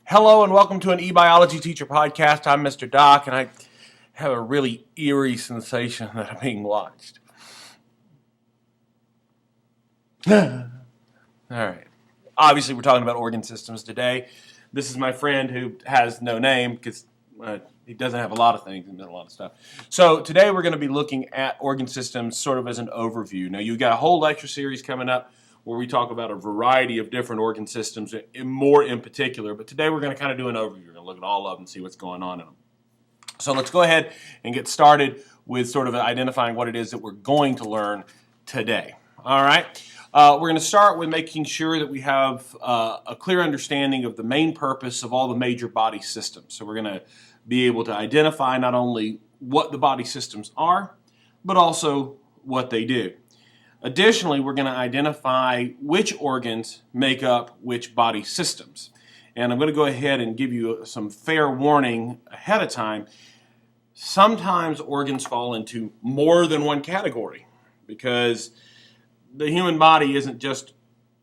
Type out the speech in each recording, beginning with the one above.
Hello and welcome to an eBiology Teacher Podcast. I'm Mr. Doc, and I have a really eerie sensation that I'm being watched. All right. Obviously, we're talking about organ systems today. This is my friend who has no name because he doesn't have a lot of things and a lot of stuff. So today we're going to be looking at organ systems sort of as an overview. Now, you've got a whole lecture series coming up where we talk about a variety of different organ systems, more in particular. But today we're going to kind of do an overview. We're going to look at all of them and see what's going on in them. So let's go ahead and get started with sort of identifying what it is that we're going to learn today. All right. We're going to start with making sure that we have a clear understanding of the main purpose of all the major body systems. So we're going to be able to identify not only what the body systems are, but also what they do. Additionally, we're going to identify which organs make up which body systems. And I'm going to go ahead and give you some fair warning ahead of time. Sometimes organs fall into more than one category because the human body isn't just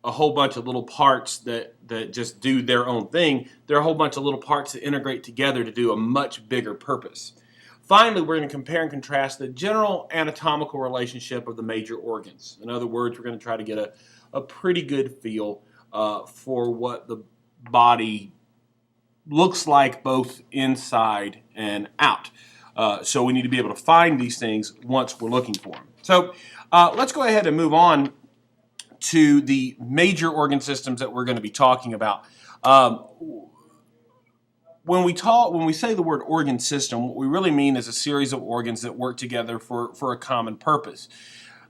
a whole bunch of little parts that just do their own thing. There are a whole bunch of little parts that integrate together to do a much bigger purpose. Finally, we're going to compare and contrast the general anatomical relationship of the major organs. In other words, we're going to try to get a pretty good feel for what the body looks like both inside and out. So we need to be able to find these things once we're looking for them. So let's go ahead and move on to the major organ systems that we're going to be talking about. When we say the word organ system, what we really mean is a series of organs that work together for a common purpose.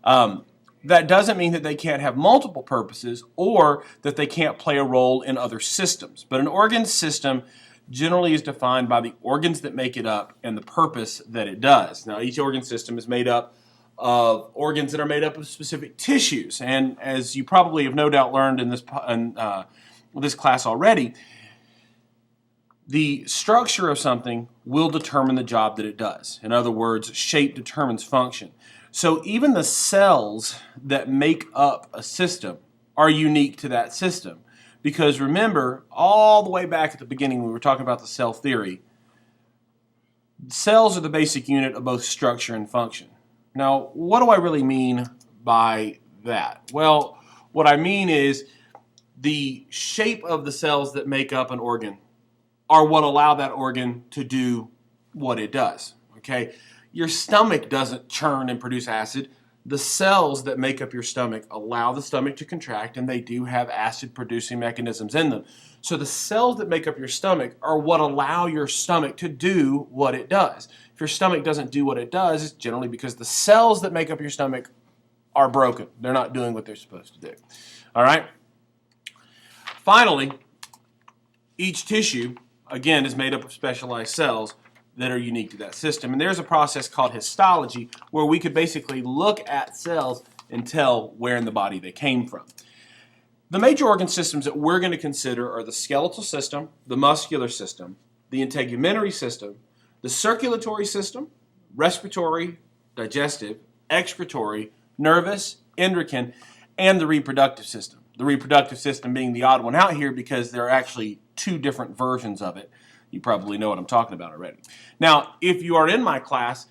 That doesn't mean that they can't have multiple purposes or that they can't play a role in other systems. But an organ system generally is defined by the organs that make it up and the purpose that it does. Now, each organ system is made up of organs that are made up of specific tissues. And as you probably have no doubt learned in this class already, the structure of something will determine the job that it does. In other words, shape determines function. So even the cells that make up a system are unique to that system. Because remember, all the way back at the beginning when we were talking about the cell theory, cells are the basic unit of both structure and function. Now, what do I really mean by that? Well, what I mean is the shape of the cells that make up an organ are what allow that organ to do what it does, okay? Your stomach doesn't churn and produce acid. The cells that make up your stomach allow the stomach to contract, and they do have acid-producing mechanisms in them. So the cells that make up your stomach are what allow your stomach to do what it does. If your stomach doesn't do what it does, it's generally because the cells that make up your stomach are broken. They're not doing what they're supposed to do, all right? Finally, each tissue again, is made up of specialized cells that are unique to that system. And there's a process called histology where we could basically look at cells and tell where in the body they came from. The major organ systems that we're going to consider are the skeletal system, the muscular system, the integumentary system, the circulatory system, respiratory, digestive, excretory, nervous, endocrine, and the reproductive system. The reproductive system being the odd one out here because there are actually two different versions of it. You probably know what I'm talking about already. Now, if you are in my class,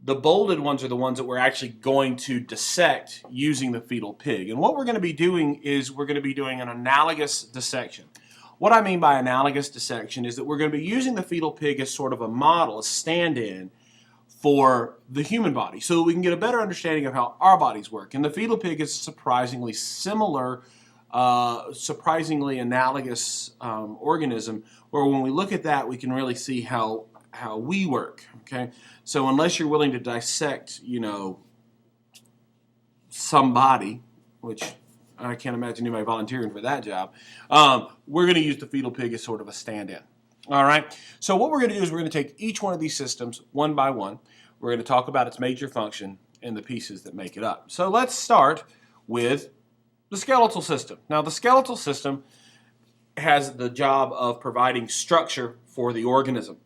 the bolded ones are the ones that we're actually going to dissect using the fetal pig. And what we're going to be doing is we're going to be doing an analogous dissection. What I mean by analogous dissection is that we're going to be using the fetal pig as sort of a model, a stand-in for the human body so that we can get a better understanding of how our bodies work. And the fetal pig is surprisingly similar, surprisingly analogous organism where when we look at that, we can really see how we work, okay? So unless you're willing to dissect, somebody, which I can't imagine anybody volunteering for that job, we're going to use the fetal pig as sort of a stand-in. All right, so what we're going to do is we're going to take each one of these systems one by one. We're going to talk about its major function and the pieces that make it up. So let's start with the skeletal system. Now, the skeletal system has the job of providing structure for the organism.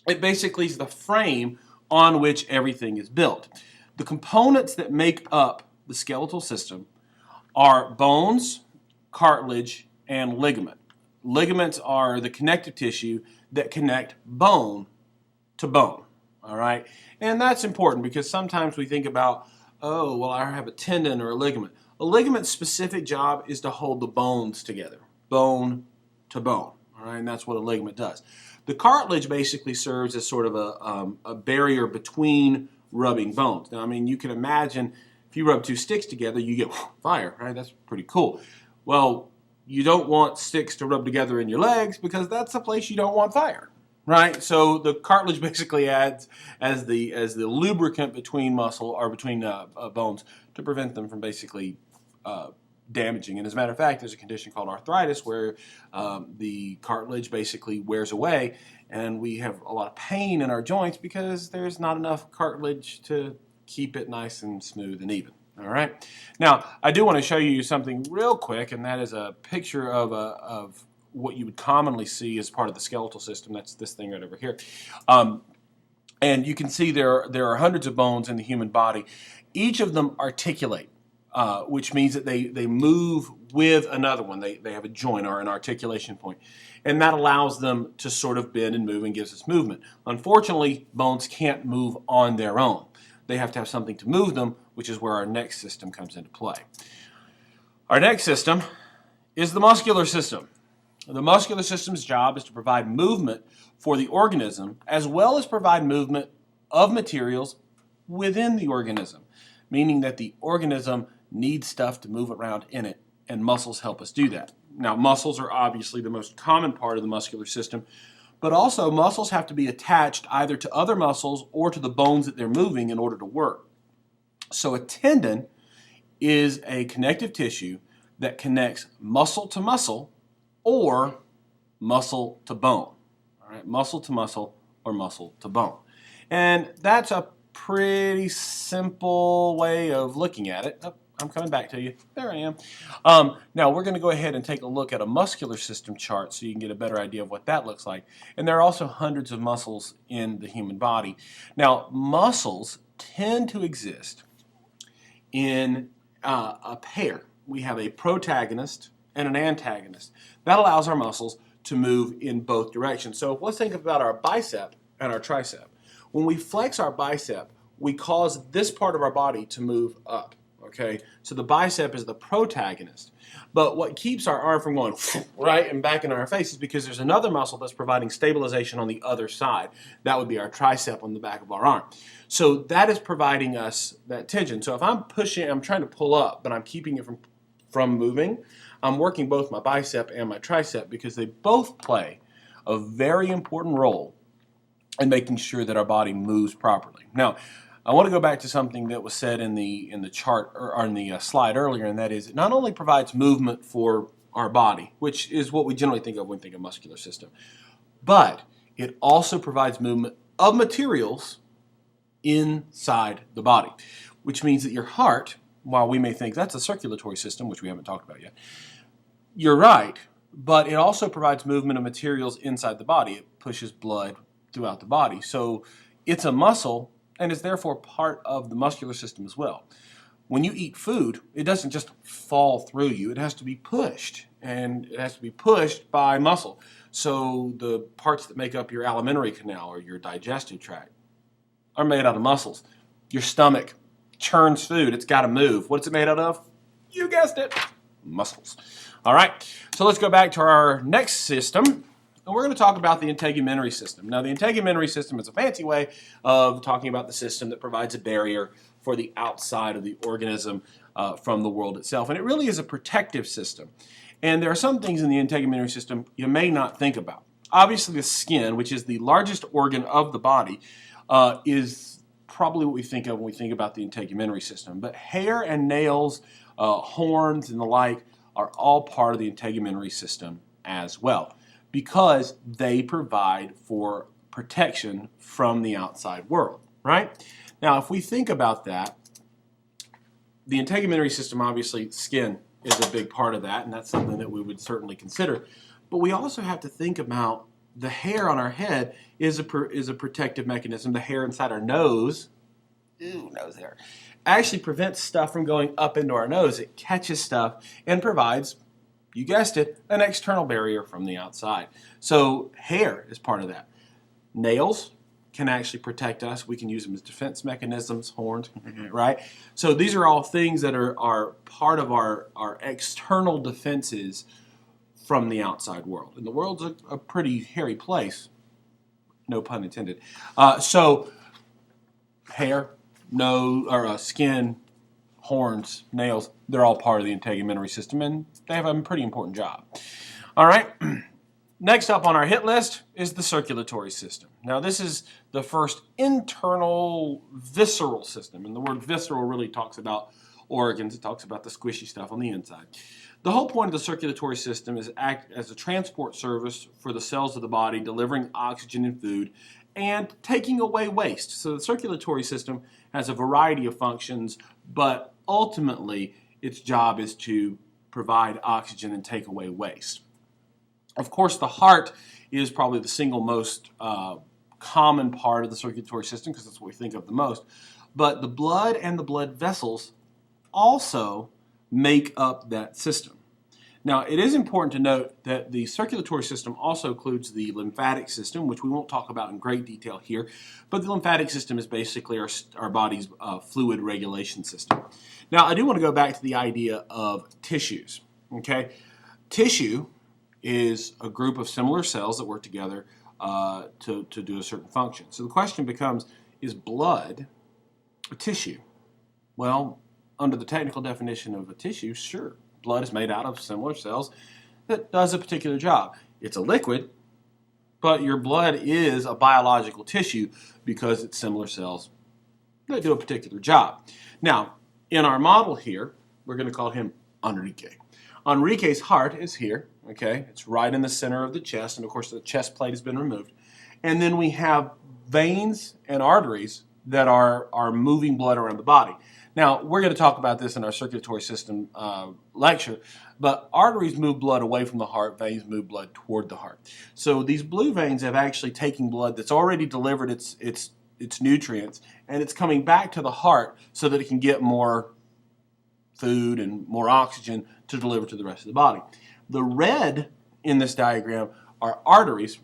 It basically is the frame on which everything is built. The components that make up the skeletal system are bones, cartilage, and ligament. Ligaments are the connective tissue that connect bone to bone. All right, and that's important because sometimes we think about, oh, well, I have a tendon or a ligament. A ligament's specific job is to hold the bones together, bone to bone. All right, and that's what a ligament does. The cartilage basically serves as sort of a barrier between rubbing bones. Now, I mean, you can imagine if you rub two sticks together, you get fire, right? That's pretty cool. Well, you don't want sticks to rub together in your legs because that's a place you don't want fire. Right, so the cartilage basically adds as the lubricant between muscle or between bones to prevent them from basically damaging. And as a matter of fact, there's a condition called arthritis where the cartilage basically wears away, and we have a lot of pain in our joints because there's not enough cartilage to keep it nice and smooth and even. All right. Now, I do want to show you something real quick, and that is a picture of what you would commonly see as part of the skeletal system. That's this thing right over here. And you can see there are hundreds of bones in the human body. Each of them articulate, which means that they move with another one. They have a joint or an articulation point. And that allows them to sort of bend and move and gives us movement. Unfortunately, bones can't move on their own. They have to have something to move them, which is where our next system comes into play. Our next system is the muscular system. The muscular system's job is to provide movement for the organism as well as provide movement of materials within the organism, meaning that the organism needs stuff to move around in it, and muscles help us do that. Now, muscles are obviously the most common part of the muscular system, but also muscles have to be attached either to other muscles or to the bones that they're moving in order to work. So a tendon is a connective tissue that connects muscle to muscle or muscle to bone. All right, muscle to muscle or muscle to bone. And that's a pretty simple way of looking at it. Oh, I'm coming back to you. There I am. Now we're going to go ahead and take a look at a muscular system chart so you can get a better idea of what that looks like. And there are also hundreds of muscles in the human body. Now, muscles tend to exist in a pair. We have a protagonist and an antagonist. That allows our muscles to move in both directions. So let's think about our bicep and our tricep. When we flex our bicep, we cause this part of our body to move up. Okay, so the bicep is the protagonist. But what keeps our arm from going right and back in our face is because there's another muscle that's providing stabilization on the other side. That would be our tricep on the back of our arm. So that is providing us that tension. So if I'm pushing, I'm trying to pull up, but I'm keeping it from moving, I'm working both my bicep and my tricep because they both play a very important role in making sure that our body moves properly. Now, I want to go back to something that was said in the chart or in the slide earlier, and that is it not only provides movement for our body, which is what we generally think of when we think of muscular system, but it also provides movement of materials inside the body, which means that your heart, while we may think that's a circulatory system, which we haven't talked about yet, you're right, but it also provides movement of materials inside the body. It pushes blood throughout the body. So it's a muscle and is therefore part of the muscular system as well. When you eat food, it doesn't just fall through you. It has to be pushed, and it has to be pushed by muscle. So the parts that make up your alimentary canal or your digestive tract are made out of muscles. Your stomach churns food. It's got to move. What's it made out of? You guessed it, muscles. All right, so let's go back to our next system. And we're going to talk about the integumentary system. Now, the integumentary system is a fancy way of talking about the system that provides a barrier for the outside of the organism from the world itself. And it really is a protective system. And there are some things in the integumentary system you may not think about. Obviously, the skin, which is the largest organ of the body, is probably what we think of when we think about the integumentary system. But hair and nails, horns, and the like are all part of the integumentary system as well, because they provide for protection from the outside world, right? Now, if we think about that, the integumentary system, obviously, skin is a big part of that, and that's something that we would certainly consider. But we also have to think about the hair on our head is a protective mechanism. The hair inside our nose, nose hair, actually prevents stuff from going up into our nose. It catches stuff and provides You guessed it, an external barrier from the outside. So hair is part of that. Nails can actually protect us. We can use them as defense mechanisms, horns, right? So these are all things that are part of our external defenses from the outside world. And the world's a pretty hairy place, no pun intended. So hair, nose, or skin, horns, nails, they're all part of the integumentary system, and they have a pretty important job. All right. Next up on our hit list is the circulatory system. Now, this is the first internal visceral system, and the word visceral really talks about organs. It talks about the squishy stuff on the inside. The whole point of the circulatory system is act as a transport service for the cells of the body, delivering oxygen and food, and taking away waste. So the circulatory system has a variety of functions, but ultimately its job is to provide oxygen and take away waste. Of course, the heart is probably the single most common part of the circulatory system because that's what we think of the most. But the blood and the blood vessels also make up that system. Now, it is important to note that the circulatory system also includes the lymphatic system, which we won't talk about in great detail here, but the lymphatic system is basically our body's fluid regulation system. Now, I do want to go back to the idea of tissues, okay? Tissue is a group of similar cells that work together to do a certain function. So the question becomes, is blood a tissue? Well, under the technical definition of a tissue, sure. Blood is made out of similar cells that does a particular job. It's a liquid, but your blood is a biological tissue because it's similar cells that do a particular job. Now, in our model here, we're going to call him Enrique. Enrique's heart is here, okay? It's right in the center of the chest, and of course the chest plate has been removed. And then we have veins and arteries that are moving blood around the body. Now, we're going to talk about this in our circulatory system lecture, but arteries move blood away from the heart, veins move blood toward the heart. So these blue veins have actually taken blood that's already delivered its nutrients, and it's coming back to the heart so that it can get more food and more oxygen to deliver to the rest of the body. The red in this diagram are arteries,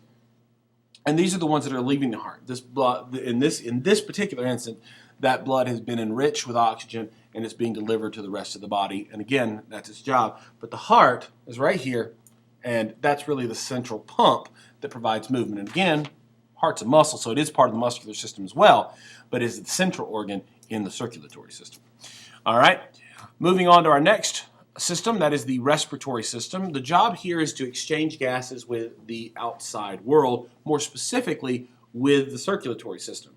and these are the ones that are leaving the heart. This blood, in this particular instance, that blood has been enriched with oxygen and it's being delivered to the rest of the body. And again, that's its job. But the heart is right here, and that's really the central pump that provides movement. And again, heart's a muscle, so it is part of the muscular system as well, but it is the central organ in the circulatory system. All right, moving on to our next system, that is the respiratory system. The job here is to exchange gases with the outside world, more specifically with the circulatory system.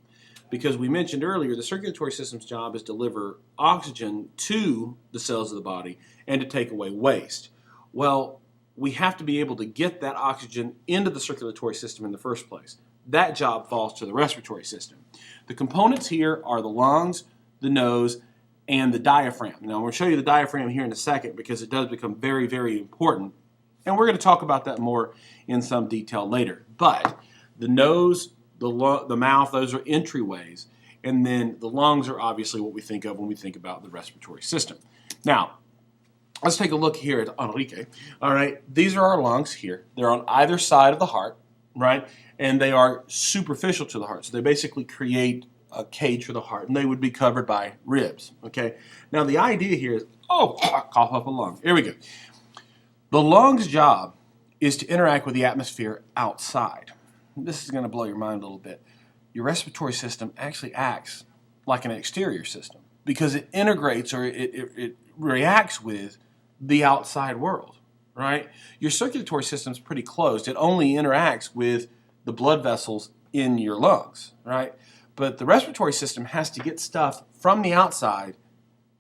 Because we mentioned earlier, the circulatory system's job is to deliver oxygen to the cells of the body and to take away waste. Well, we have to be able to get that oxygen into the circulatory system in the first place. That job falls to the respiratory system. The components here are the lungs, the nose, and the diaphragm. Now, I'm going to show you the diaphragm here in a second because it does become very, very important. And we're going to talk about that more in some detail later. But the nose, the mouth, those are entryways. And then the lungs are obviously what we think of when we think about the respiratory system. Now, let's take a look here at Enrique. All right, these are our lungs here. They're on either side of the heart, right? And they are superficial to the heart. So they basically create a cage for the heart, and they would be covered by ribs, okay? Now, the idea here is, cough up a lung. Here we go. The lung's job is to interact with the atmosphere outside. This is going to blow your mind a little bit. Your respiratory system actually acts like an exterior system because it integrates or it reacts with the outside world, right? Your circulatory system is pretty closed. It only interacts with the blood vessels in your lungs, right? But the respiratory system has to get stuff from the outside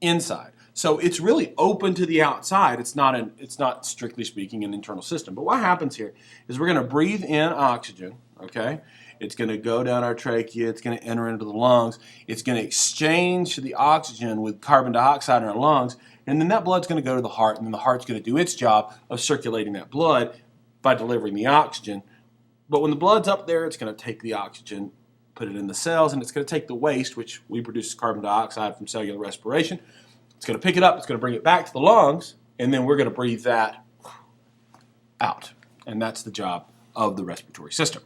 inside. So it's really open to the outside. It's not strictly speaking an internal system. But what happens here is we're going to breathe in oxygen, okay? It's going to go down our trachea. It's going to enter into the lungs. It's going to exchange the oxygen with carbon dioxide in our lungs. And then that blood's going to go to the heart. And then the heart's going to do its job of circulating that blood by delivering the oxygen. But when the blood's up there, it's going to take the oxygen, put it in the cells, and it's going to take the waste, which we produce carbon dioxide from cellular respiration. It's going to pick it up. It's going to bring it back to the lungs. And then we're going to breathe that out. And that's the job of the respiratory system.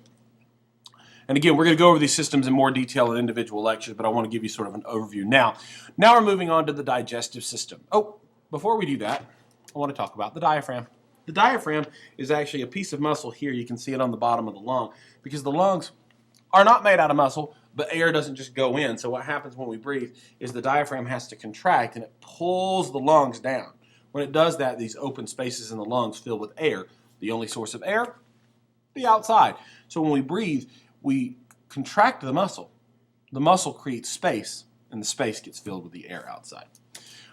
And again, we're going to go over these systems in more detail in individual lectures, but I want to give you sort of an overview now. Now we're moving on to the digestive system. Oh, before we do that, I want to talk about the diaphragm. The diaphragm is actually a piece of muscle here. You can see it on the bottom of the lung because the lungs are not made out of muscle, but air doesn't just go in. So what happens when we breathe is the diaphragm has to contract and it pulls the lungs down. When it does that, these open spaces in the lungs fill with air. The only source of air, the outside. So when we breathe, we contract the muscle. The muscle creates space, and the space gets filled with the air outside.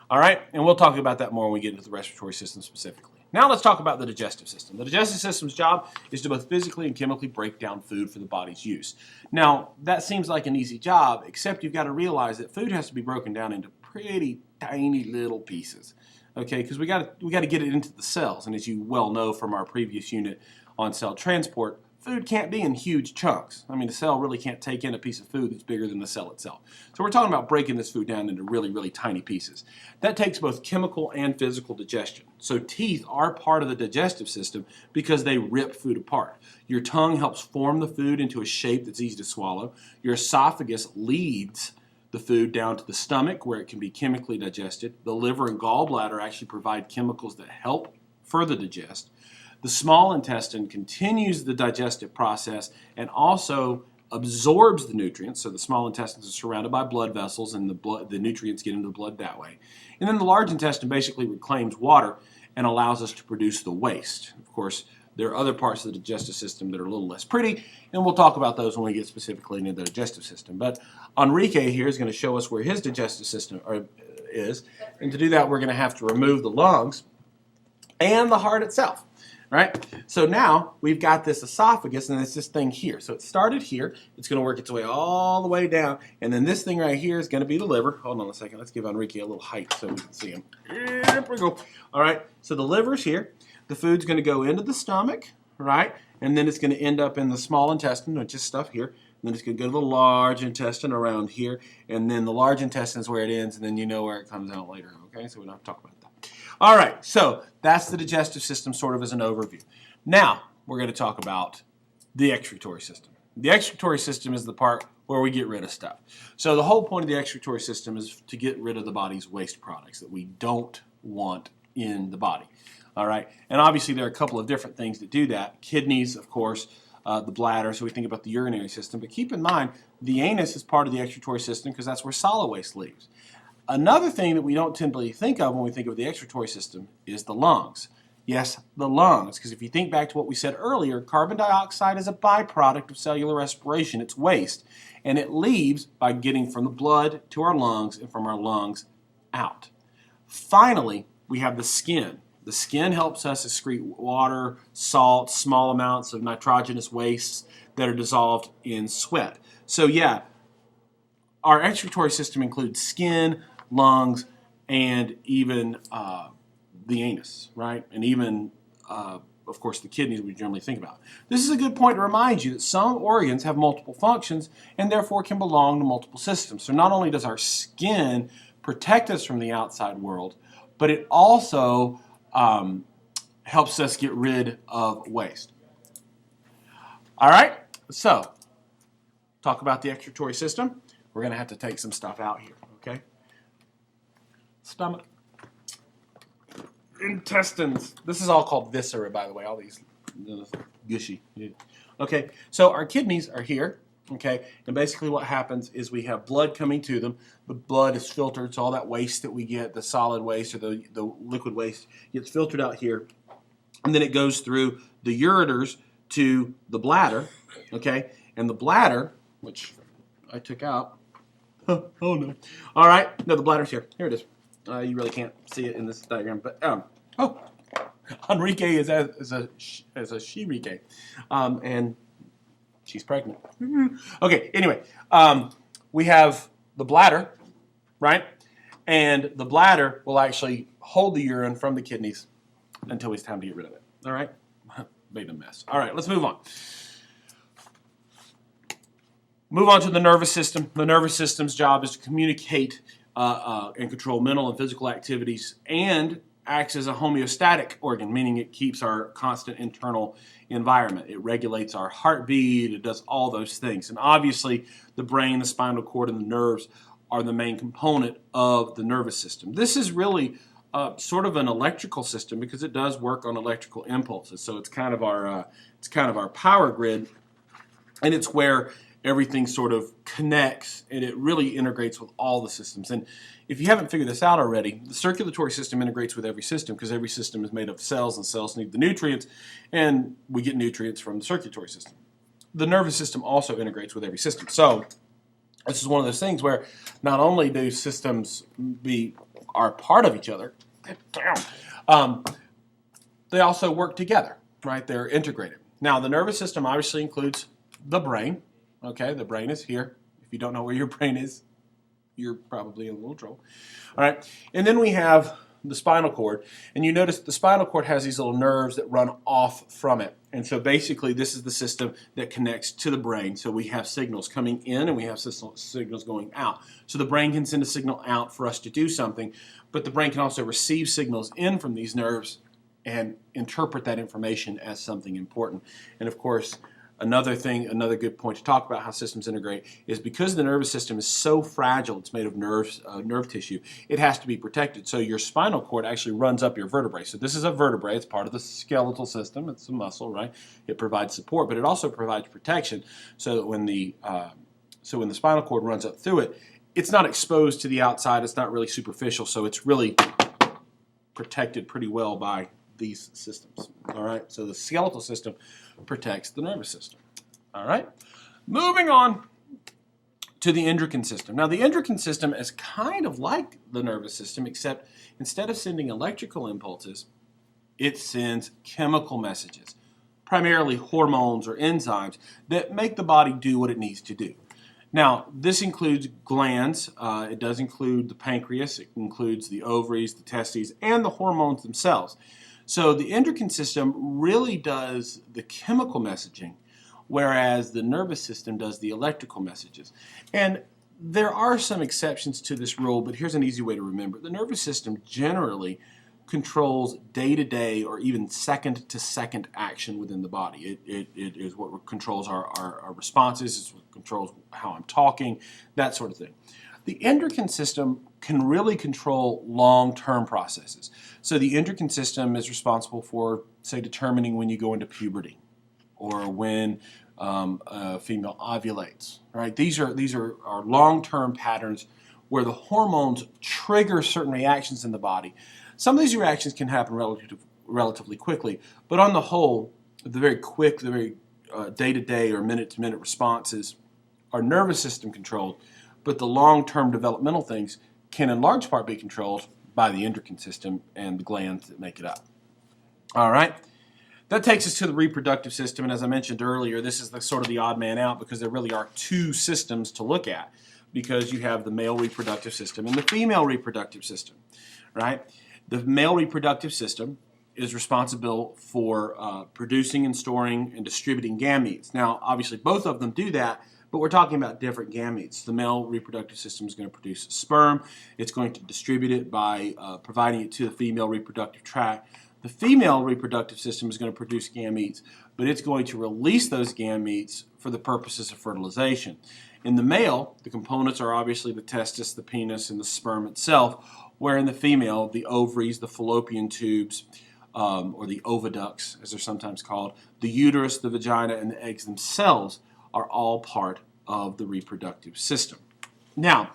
All right, and we'll talk about that more when we get into the respiratory system specifically. Now let's talk about the digestive system. The digestive system's job is to both physically and chemically break down food for the body's use. Now, that seems like an easy job, except you've got to realize that food has to be broken down into pretty tiny little pieces. Okay, because we got to get it into the cells, and as you well know from our previous unit on cell transport, food can't be in huge chunks. I mean, the cell really can't take in a piece of food that's bigger than the cell itself. So we're talking about breaking this food down into really, really tiny pieces. That takes both chemical and physical digestion. So teeth are part of the digestive system because they rip food apart. Your tongue helps form the food into a shape that's easy to swallow. Your esophagus leads the food down to the stomach where it can be chemically digested. The liver and gallbladder actually provide chemicals that help further digest. The small intestine continues the digestive process and also absorbs the nutrients. So the small intestines are surrounded by blood vessels and the nutrients get into the blood that way. And then the large intestine basically reclaims water and allows us to produce the waste. Of course, there are other parts of the digestive system that are a little less pretty, and we'll talk about those when we get specifically into the digestive system. But Enrique here is going to show us where his digestive system is. And to do that, we're going to have to remove the lungs and the heart itself. Right? So now we've got this esophagus and it's this thing here. So it started here. It's going to work its way all the way down. And then this thing right here is going to be the liver. Hold on a second. Let's give Enrique a little height so we can see him. Here we go. All right. So the liver's here. The food's going to go into the stomach, right? And then it's going to end up in the small intestine, which is stuff here. And then it's going to go to the large intestine around here. And then the large intestine is where it ends. And then you know where it comes out later. Okay. So we don't have to talk about that. All right, so that's the digestive system sort of as an overview. Now, we're going to talk about the excretory system. The excretory system is the part where we get rid of stuff. So the whole point of the excretory system is to get rid of the body's waste products that we don't want in the body. All right, and obviously there are a couple of different things that do that. Kidneys, of course, the bladder, so we think about the urinary system. But keep in mind, the anus is part of the excretory system because that's where solid waste leaves. Another thing that we don't typically think of when we think of the excretory system is the lungs. Yes, the lungs, because if you think back to what we said earlier, carbon dioxide is a byproduct of cellular respiration. It's waste, and it leaves by getting from the blood to our lungs and from our lungs out. Finally, we have the skin. The skin helps us excrete water, salt, small amounts of nitrogenous wastes that are dissolved in sweat. So yeah, our excretory system includes skin, lungs, and even the anus, right? And even, of course, the kidneys we generally think about. This is a good point to remind you that some organs have multiple functions and therefore can belong to multiple systems. So not only does our skin protect us from the outside world, but it also helps us get rid of waste. All right, so talk about the excretory system. We're going to have to take some stuff out here, okay? Stomach. Intestines. This is all called viscera, by the way, all these gushy. Okay, so our kidneys are here, okay? And basically what happens is we have blood coming to them. The blood is filtered, so all that waste that we get, the solid waste or the liquid waste, gets filtered out here. And then it goes through the ureters to the bladder, okay? And the bladder, which I took out, oh no. All right, no, the bladder's here. Here it is. You really can't see it in this diagram, but Enrique is as a she-rique, and she's pregnant. Okay, anyway, we have the bladder, right? And the bladder will actually hold the urine from the kidneys until it's time to get rid of it. All right, made a mess. All right, let's move on. Move on to the nervous system. The nervous system's job is to communicate and control mental and physical activities and acts as a homeostatic organ, meaning it keeps our constant internal environment. It regulates our heartbeat. It does all those things. And obviously, the brain, the spinal cord, and the nerves are the main component of the nervous system. This is really sort of an electrical system because it does work on electrical impulses. So it's kind of our power grid, and it's where everything sort of connects, and it really integrates with all the systems. And if you haven't figured this out already, the circulatory system integrates with every system because every system is made of cells, and cells need the nutrients, and we get nutrients from the circulatory system. The nervous system also integrates with every system. So this is one of those things where not only do systems are part of each other, they also work together, right? They're integrated. Now, the nervous system obviously includes the brain. Okay, the brain is here. If you don't know where your brain is, you're probably in a little trouble. All right, and then we have the spinal cord, and you notice the spinal cord has these little nerves that run off from it. And so basically this is the system that connects to the brain. So we have signals coming in and we have signals going out. So the brain can send a signal out for us to do something, but the brain can also receive signals in from these nerves and interpret that information as something important. And of course, another good point to talk about how systems integrate is because the nervous system is so fragile, it's made of nerve tissue, it has to be protected. So your spinal cord actually runs up your vertebrae. So this is a vertebrae, it's part of the skeletal system, it's a muscle, right? It provides support, but it also provides protection so that when the spinal cord runs up through it, it's not exposed to the outside, it's not really superficial, so it's really protected pretty well by these systems. All right, so the skeletal system protects the nervous system. All right, moving on to the endocrine system. Now, the endocrine system is kind of like the nervous system, except instead of sending electrical impulses, it sends chemical messages, primarily hormones or enzymes that make the body do what it needs to do. Now, this includes glands. It does include the pancreas. It includes the ovaries, the testes, and the hormones themselves. So the endocrine system really does the chemical messaging, whereas the nervous system does the electrical messages. And there are some exceptions to this rule, but here's an easy way to remember. The nervous system generally controls day-to-day or even second-to-second action within the body. It is what controls our responses, it's what controls how I'm talking, that sort of thing. The endocrine system can really control long-term processes. So the endocrine system is responsible for, say, determining when you go into puberty or when a female ovulates. Right? These are long-term patterns where the hormones trigger certain reactions in the body. Some of these reactions can happen relatively quickly, but on the whole, the very quick, the very day-to-day or minute-to-minute responses are nervous system controlled, but the long-term developmental things can in large part be controlled by the endocrine system and the glands that make it up. All right, that takes us to the reproductive system, and as I mentioned earlier, this is sort of the odd man out because there really are two systems to look at because you have the male reproductive system and the female reproductive system, right? The male reproductive system is responsible for producing and storing and distributing gametes. Now, obviously, both of them do that, but we're talking about different gametes. The male reproductive system is going to produce sperm. It's going to distribute it by providing it to the female reproductive tract. The female reproductive system is going to produce gametes, but it's going to release those gametes for the purposes of fertilization. In the male, the components are obviously the testis, the penis, and the sperm itself, where in the female, the ovaries, the fallopian tubes, or the oviducts, as they're sometimes called, the uterus, the vagina, and the eggs themselves are all part of the reproductive system. Now,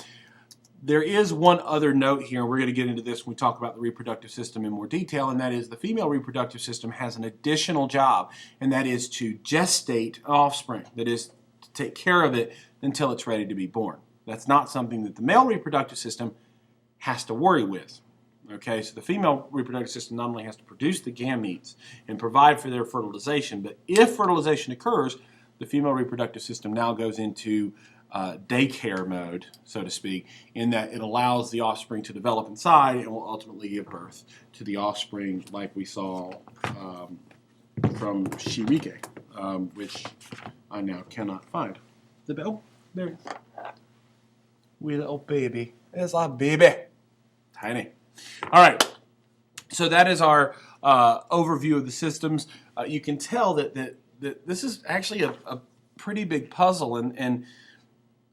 there is one other note here, and we're going to get into this when we talk about the reproductive system in more detail, and that is the female reproductive system has an additional job, and that is to gestate offspring, that is, to take care of it until it's ready to be born. That's not something that the male reproductive system has to worry with. Okay, so the female reproductive system not only has to produce the gametes and provide for their fertilization, but if fertilization occurs, the female reproductive system now goes into daycare mode, so to speak, in that it allows the offspring to develop inside and will ultimately give birth to the offspring like we saw from Shirike, which I now cannot find. The bell? There it is. Wee little baby. It's a baby. Tiny. All right. So that is our overview of the systems. You can tell that this is actually a pretty big puzzle, and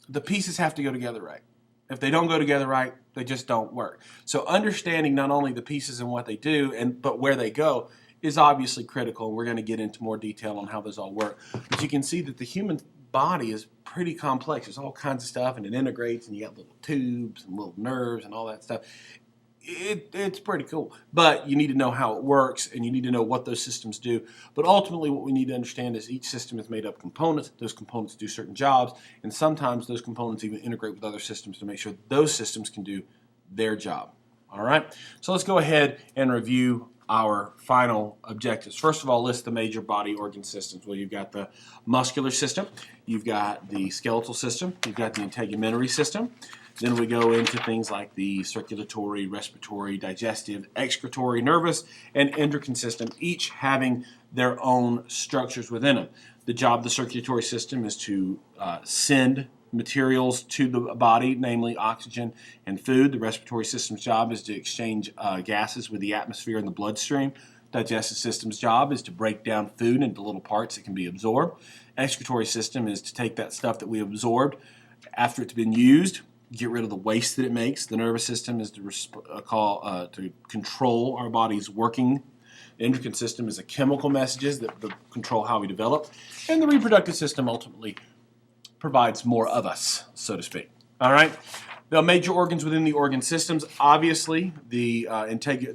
the pieces have to go together right. If they don't go together right, they just don't work. So understanding not only the pieces and what they do, but where they go is obviously critical. We're going to get into more detail on how those all work. But you can see that the human body is pretty complex. There's all kinds of stuff, and it integrates, and you got little tubes and little nerves and all that stuff. It's pretty cool, but you need to know how it works, and you need to know what those systems do. But ultimately, what we need to understand is each system is made up of components. Those components do certain jobs, and sometimes those components even integrate with other systems to make sure those systems can do their job. All right, so let's go ahead and review our final objectives. First of all, list the major body organ systems. Well, you've got the muscular system, you've got the skeletal system, you've got the integumentary system. Then we go into things like the circulatory, respiratory, digestive, excretory, nervous, and endocrine system, each having their own structures within them. The job of the circulatory system is to send materials to the body, namely oxygen and food. The respiratory system's job is to exchange gases with the atmosphere and the bloodstream. Digestive system's job is to break down food into little parts that can be absorbed. Excretory system is to take that stuff that we absorbed after it's been used, get rid of the waste that it makes. The nervous system is to control our body's working. The endocrine system is the chemical messages that control how we develop. And the reproductive system ultimately provides more of us, so to speak. All right. The major organs within the organ systems, obviously, the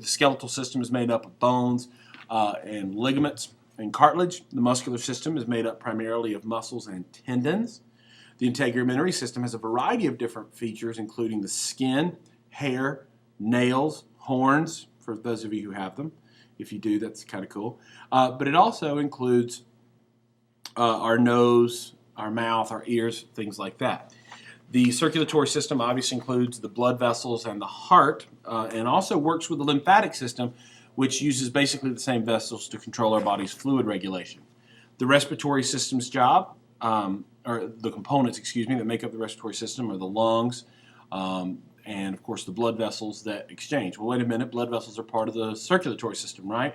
skeletal system is made up of bones and ligaments and cartilage. The muscular system is made up primarily of muscles and tendons. The integumentary system has a variety of different features, including the skin, hair, nails, horns, for those of you who have them. If you do, that's kind of cool. But it also includes our nose, our mouth, our ears, things like that. The circulatory system obviously includes the blood vessels and the heart, and also works with the lymphatic system, which uses basically the same vessels to control our body's fluid regulation. The respiratory system's job, or the components, that make up the respiratory system are the lungs, and of course the blood vessels that exchange. Well, wait a minute, blood vessels are part of the circulatory system, right?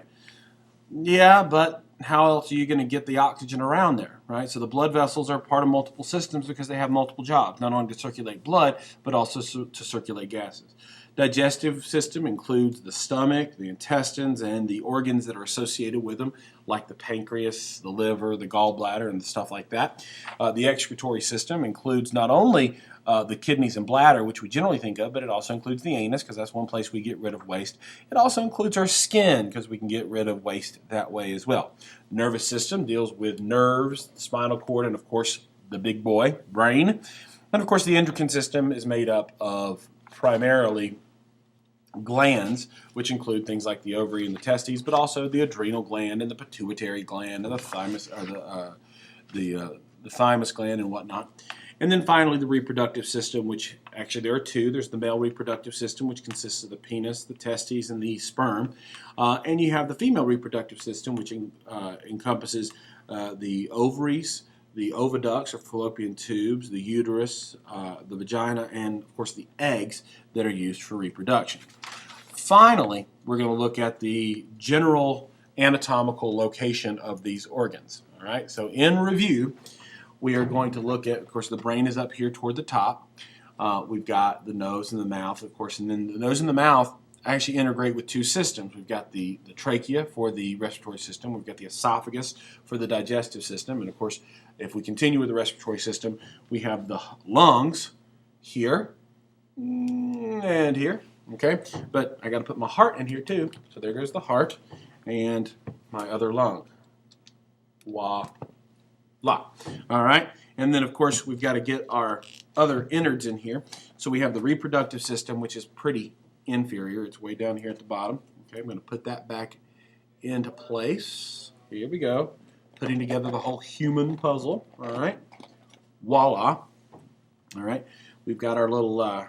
Yeah, but how else are you going to get the oxygen around there, right? So the blood vessels are part of multiple systems because they have multiple jobs, not only to circulate blood, but also to circulate gases. Digestive system includes the stomach, the intestines, and the organs that are associated with them, like the pancreas, the liver, the gallbladder, and stuff like that. The excretory system includes not only the kidneys and bladder, which we generally think of, but it also includes the anus, because that's one place we get rid of waste. It also includes our skin, because we can get rid of waste that way as well. The nervous system deals with nerves, the spinal cord, and of course the big boy, brain. And of course the endocrine system is made up of primarily glands, which include things like the ovary and the testes, but also the adrenal gland and the pituitary gland and the thymus, or the thymus gland and whatnot. And then finally the reproductive system, which actually there are two. There's the male reproductive system, which consists of the penis, the testes, and the sperm. And you have the female reproductive system, which encompasses the ovaries, the oviducts or fallopian tubes, the uterus, the vagina, and of course the eggs that are used for reproduction. Finally, we're going to look at the general anatomical location of these organs. All right, so in review, we are going to look at, of course, the brain is up here toward the top. We've got the nose and the mouth, of course, and then the nose and the mouth actually integrate with two systems. We've got the trachea for the respiratory system. We've got the esophagus for the digestive system. And of course, if we continue with the respiratory system, we have the lungs here and here. Okay, but I got to put my heart in here too. So there goes the heart and my other lung. Voila. All right, and then of course we've got to get our other innards in here. So we have the reproductive system, which is pretty inferior. It's way down here at the bottom. Okay, I'm going to put that back into place. Here we go. Putting together the whole human puzzle. All right. Voila. All right. We've got our little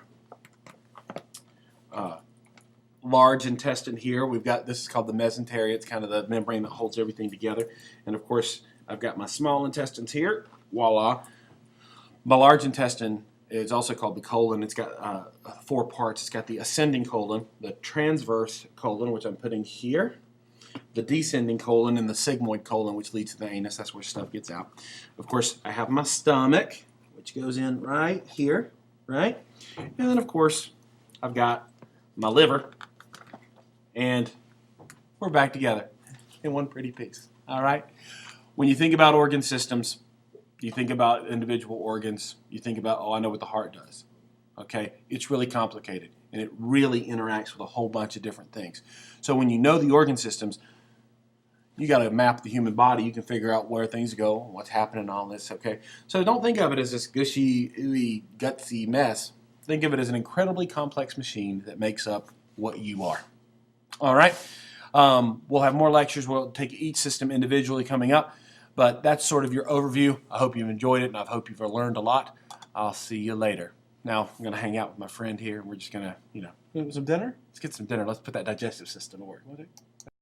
large intestine here. We've got, this is called the mesentery. It's kind of the membrane that holds everything together. And of course, I've got my small intestines here. Voila. My large intestine It's also called the colon. It's got 4 parts. It's got the ascending colon, the transverse colon, which I'm putting here, the descending colon, and the sigmoid colon, which leads to the anus. That's where stuff gets out. Of course, I have my stomach, which goes in right here, right? And then, of course, I've got my liver, and we're back together in one pretty piece, all right? When you think about organ systems, you think about individual organs, you think about, oh, I know what the heart does, okay? It's really complicated, and it really interacts with a whole bunch of different things. So when you know the organ systems, you got to map the human body. You can figure out where things go, what's happening, and all this, okay? So don't think of it as this gushy, ooey, gutsy mess. Think of it as an incredibly complex machine that makes up what you are. All right? We'll have more lectures. We'll take each system individually coming up, but that's sort of your overview. I hope you've enjoyed it, and I hope you've learned a lot. I'll see you later. Now, I'm going to hang out with my friend here, and we're just going to, some dinner? Let's get some dinner. Let's put that digestive system to work.